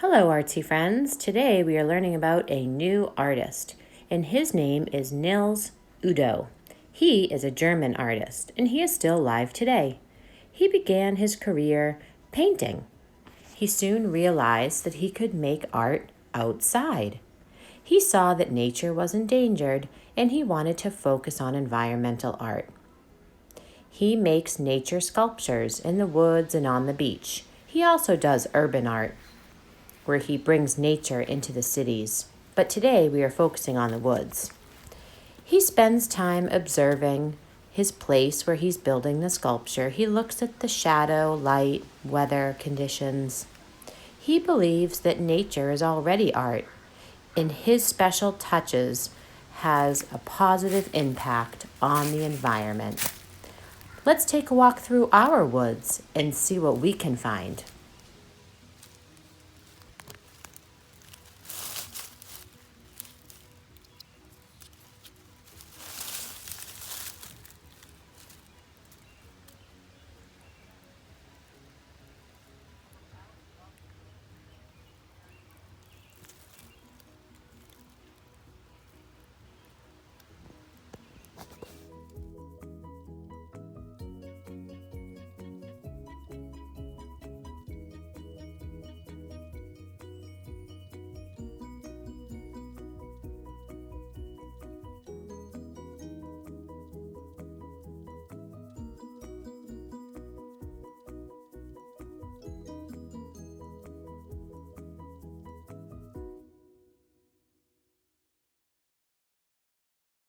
Hello, artsy friends. Today we are learning about a new artist, and his name is Nils Udo. He is a German artist, and he is still alive today. He began his career painting. He soon realized that he could make art outside. He saw that nature was endangered, and he wanted to focus on environmental art. He makes nature sculptures in the woods and on the beach. He also does urban art, where he brings nature into the cities. But today we are focusing on the woods. He spends time observing his place where he's building the sculpture. He looks at the shadow, light, weather conditions. He believes that nature is already art, and his special touches has a positive impact on the environment. Let's take a walk through our woods and see what we can find.